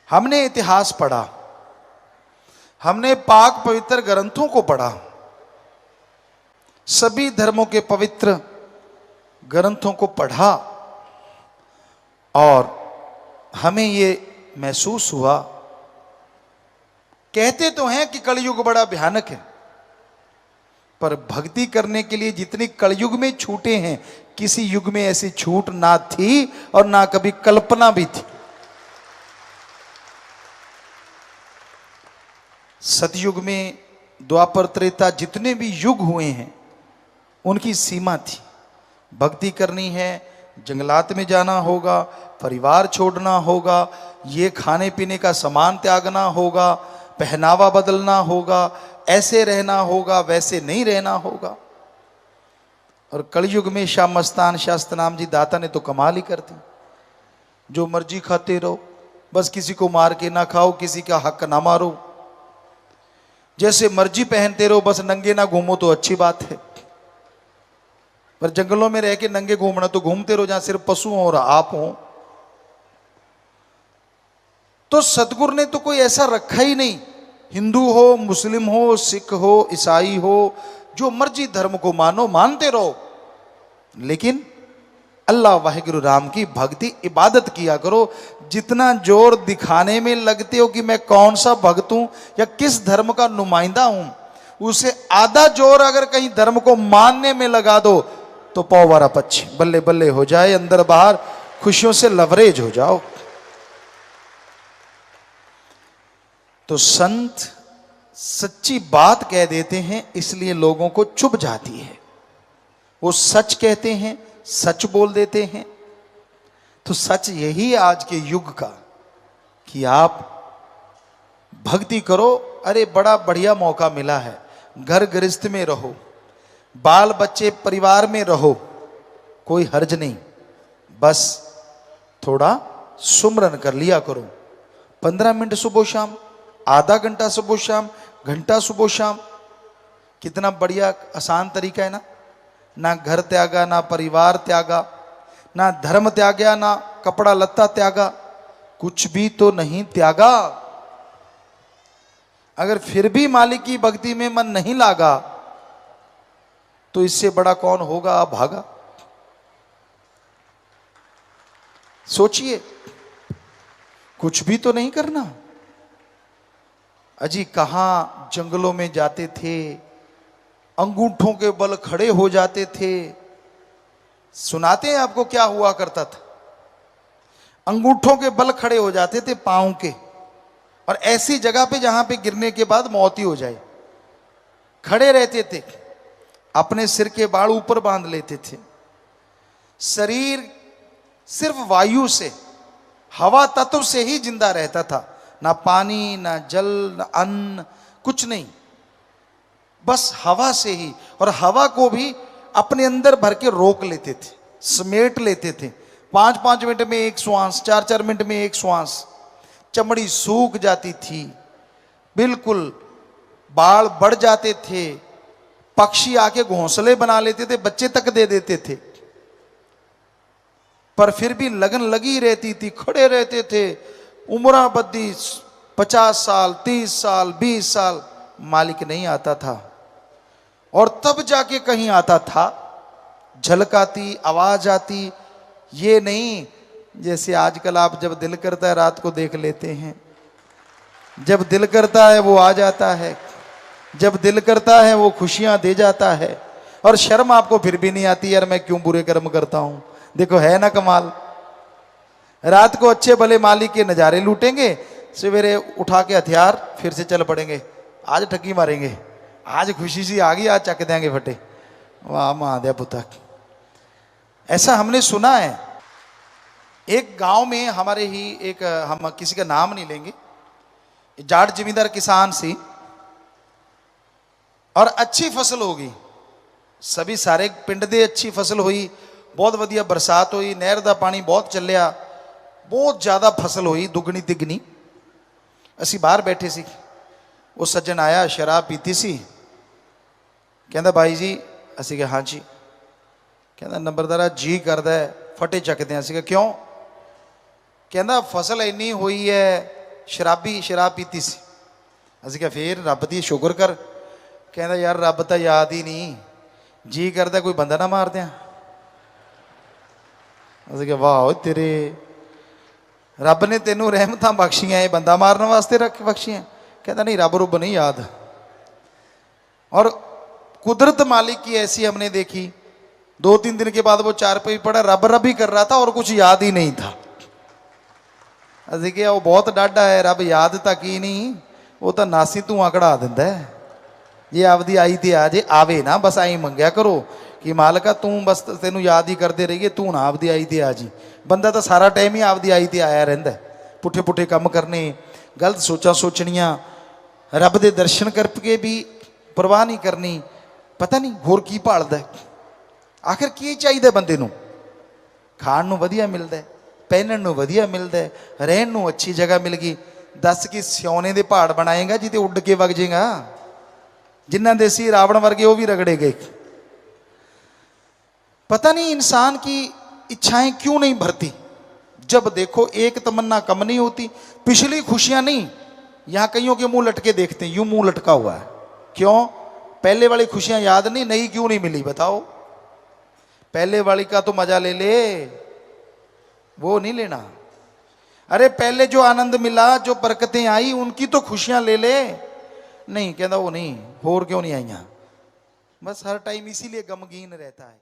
हमने इतिहास पढ़ा, हमने पाक पवित्र ग्रंथों को पढ़ा, सभी धर्मों के पवित्र ग्रंथों को पढ़ा और हमें ये महसूस हुआ, कहते तो हैं कि कलयुग बड़ा भयानक है, पर भक्ति करने के लिए जितनी कलयुग में छूटे हैं किसी युग में ऐसी छूट ना थी और ना कभी कल्पना भी थी। सतयुग में, द्वापर, त्रेता, जितने भी युग हुए हैं उनकी सीमा थी। भक्ति करनी है, जंगलात में जाना होगा, परिवार छोड़ना होगा, ये खाने पीने का सामान त्यागना होगा, पहनावा बदलना होगा, ऐसे रहना होगा, वैसे नहीं रहना होगा। और कलयुग में शाह मस्तान शास्त्रनाम जी दाता ने तो कमाल ही कर दी। जो मर्जी खाते रहो, बस किसी को मार के ना खाओ, किसी का हक ना मारो, जैसे मर्जी पहनते रहो, बस नंगे ना घूमो तो अच्छी बात है। पर जंगलों में रह के नंगे घूमना तो घूमते रहो जहां सिर्फ पशु हो और आप हो। तो सतगुरु ने तो कोई ऐसा रखा ही नहीं, हिंदू हो, मुस्लिम हो, सिख हो, ईसाई हो, जो मर्जी धर्म को मानो, मानते रहो, लेकिन अल्लाह वाहिगुरु राम की भक्ति इबादत किया करो। जितना जोर दिखाने में लगते हो कि मैं कौन सा भक्त हूं या किस धर्म का नुमाइंदा हूं, उसे आधा जोर अगर कहीं धर्म को मानने में लगा दो तो पौवारा पच्छी बल्ले बल्ले हो जाए, अंदर बाहर खुशियों से लवरेज हो जाओ। तो संत सच्ची बात कह देते हैं, इसलिए लोगों को चुभ जाती है। वो सच कहते हैं, सच बोल देते हैं। तो सच यही आज के युग का कि आप भक्ति करो। अरे बड़ा बढ़िया मौका मिला है, घर गृहस्थ में रहो, बाल बच्चे परिवार में रहो, कोई हर्ज नहीं, बस थोड़ा सुमरन कर लिया करो। 15 मिनट सुबह शाम, आधा घंटा सुबह शाम, घंटा सुबह शाम, कितना बढ़िया आसान तरीका है ना। ना घर त्यागा, ना परिवार त्यागा, ना धर्म त्यागा, ना कपड़ा लत्ता त्यागा, कुछ भी तो नहीं त्यागा। अगर फिर भी मालिक की भक्ति में मन नहीं लागा तो इससे बड़ा कौन होगा आप भागा। सोचिए, कुछ भी तो नहीं करना। अजी कहां जंगलों में जाते थे, अंगूठों के बल खड़े हो जाते थे। सुनाते हैं आपको क्या हुआ करता था। अंगूठों के बल खड़े हो जाते थे पांव के, और ऐसी जगह पे जहां पे गिरने के बाद मौत ही हो जाए, खड़े रहते थे, अपने सिर के बाल ऊपर बांध लेते थे। शरीर सिर्फ वायु से, हवा तत्व से ही जिंदा रहता था, ना पानी, ना जल, ना अन्न, कुछ नहीं, बस हवा से ही। और हवा को भी अपने अंदर भर के रोक लेते थे, समेट लेते थे। 5-5 मिनट में एक श्वास, 4-4 मिनट में एक श्वास। चमड़ी सूख जाती थी, बिल्कुल बाल बढ़ जाते थे, पक्षी आके घोंसले बना लेते थे, बच्चे तक दे देते थे, पर फिर भी लगन लगी रहती थी, खड़े रहते थे। उम्र बद्दी 50 साल, 30 साल, 20 साल, मालिक नहीं आता था। और तब जाके कहीं आता था, झलक आती, आवाज आती। ये नहीं जैसे आजकल आप जब दिल करता है रात को देख लेते हैं, जब दिल करता है वो आ जाता है, जब दिल करता है वो खुशियां दे जाता है, और शर्म आपको फिर भी नहीं आती, यार मैं क्यों बुरे कर्म करता हूं। देखो है ना कमाल। रात को अच्छे भले मालिक के नजारे लूटेंगे, सवेरे उठा के हथियार फिर से चल पड़ेंगे, आज ठगी मारेंगे, आज खुशी सी आ गई, आज चक देंगे फटे। वाह महादेव पुतक। ऐसा हमने सुना है। एक गांव में हमारे ही एक, हम किसी का नाम नहीं लेंगे, जाट जमींदार किसान सी, और अच्छी फसल होगी, सभी सारे पिंड दे अच्छी फसल हुई, बहुत वधिया बरसात हुई, नहर दा पानी बहुत चलिया, बहुत ज्यादा फसल हुई, दुगनी तिगनी। असी बाहर बैठे सी, वो सज्जन आया, शराब पीती सी, कहता भाई जी, असी कहा हाँ जी, कहता नंबरदारा जी करदा फटे चकते हैं। असी कहा क्यों? कहता फसल इन्नी हुई है, शराबी शराब पीती सी। ਅਸੀਂ ਕਿਹਾ ਫੇਰ ਰੱਬ ਦੀ ਸ਼ੁਕਰ ਕਰ। ਕਹਿੰਦਾ ਯਾਰ ਰੱਬ ਤਾਂ ਯਾਦ ਹੀ ਨਹੀਂ, ਜੀ ਕਰਦਾ ਕੋਈ ਬੰਦਾ ਨਾ ਮਾਰ ਦਿਆਂ। ਅਸੀਂ ਕਿਹਾ ਵਾਹ ਤੇਰੇ, ਰੱਬ ਨੇ ਤੈਨੂੰ ਰਹਿਮਤਾਂ ਬਖਸ਼ੀਆਂ, ਇਹ ਬੰਦਾ ਮਾਰਨ ਵਾਸਤੇ ਰੱਖ ਬਖਸ਼ੀਆਂ? कहता नहीं, रब रुब नहीं याद। और कुदरत मालिक की ऐसी हमने देखी, 2-3 दिन के बाद वो 4 पे पड़ा, रब रब ही कर रहा था और कुछ याद ही नहीं था। ਅਸੀਂ ਕਿਹਾ ਉਹ ਬਹੁਤ ਡਾਢਾ ਹੈ, ਰੱਬ ਯਾਦ ਤਾਂ ਕੀ ਨਹੀਂ, ਉਹ ਤਾਂ ਨਾਸੀ ਧੂਆਂ ਕਢਾ ਦਿੰਦਾ ਹੈ। ਜੇ ਆਪਦੀ ਆਈ ਤੇ ਆ ਜੇ, ਆਵੇ ਨਾ ਬਸ ਐਂ ਮੰਗਿਆ ਕਰੋ ਕਿ ਮਾਲਕਾ ਤੂੰ ਬਸ ਤੈਨੂੰ ਯਾਦ ਹੀ ਕਰਦੇ ਰਹੀਏ, ਤੂੰ ਨਾ ਆਪਦੀ ਆਈ ਤੇ ਆ ਜੀ। ਬੰਦਾ ਤਾਂ ਸਾਰਾ ਟਾਈਮ ਹੀ ਆਪਦੀ ਆਈ ਤੇ ਆਇਆ ਰਹਿੰਦਾ, ਪੁੱਠੇ ਪੁੱਠੇ ਕੰਮ ਕਰਨੇ, ਗਲਤ ਸੋਚਾਂ ਸੋਚਣੀਆਂ, ਰੱਬ ਦੇ ਦਰਸ਼ਨ ਕਰਕੇ ਵੀ ਪਰਵਾਹ ਨਹੀਂ ਕਰਨੀ, ਪਤਾ ਨਹੀਂ ਹੋਰ ਕੀ ਭਾਲਦਾ। ਆਖਿਰ ਕੀ ਚਾਹੀਦਾ ਬੰਦੇ ਨੂੰ? ਖਾਣ ਨੂੰ ਵਧੀਆ ਮਿਲਦਾ, ਪਹਿਨਣ ਨੂੰ ਵਧੀਆ ਮਿਲਦਾ, ਰਹਿਣ ਨੂੰ ਅੱਛੀ ਜਗ੍ਹਾ ਮਿਲ ਗਈ, ਦੱਸ ਕਿ ਸਿਉਨੇ ਦੇ ਪਹਾੜ ਬਣਾਏਗਾ ਜਿੱਤੇ ਉੱਡ ਕੇ ਵਗ ਜਾਏਗਾ। ਜਿਨ੍ਹਾਂ ਦੇ ਸੀ ਰਾਵਣ ਵਰਗੇ ਉਹ ਵੀ रगड़े गए। पता नहीं इंसान की इच्छाएं क्यों नहीं भरती। जब देखो एक तमन्ना कम नहीं होती। पिछली खुशियां नहीं, यहां कईयों के मुंह लटके देखते हैं, यूं मुंह लटका हुआ है, क्यों? पहले वाली खुशियां याद नहीं, नई क्यों नहीं मिली बताओ? पहले वाली का तो मजा ले ले, वो नहीं लेना। अरे पहले जो आनंद मिला, जो बरकतें आई, उनकी तो खुशियां ले ले। नहीं कहता वो नहीं, होर क्यों नहीं आईया। बस हर टाइम इसीलिए गमगीन रहता है।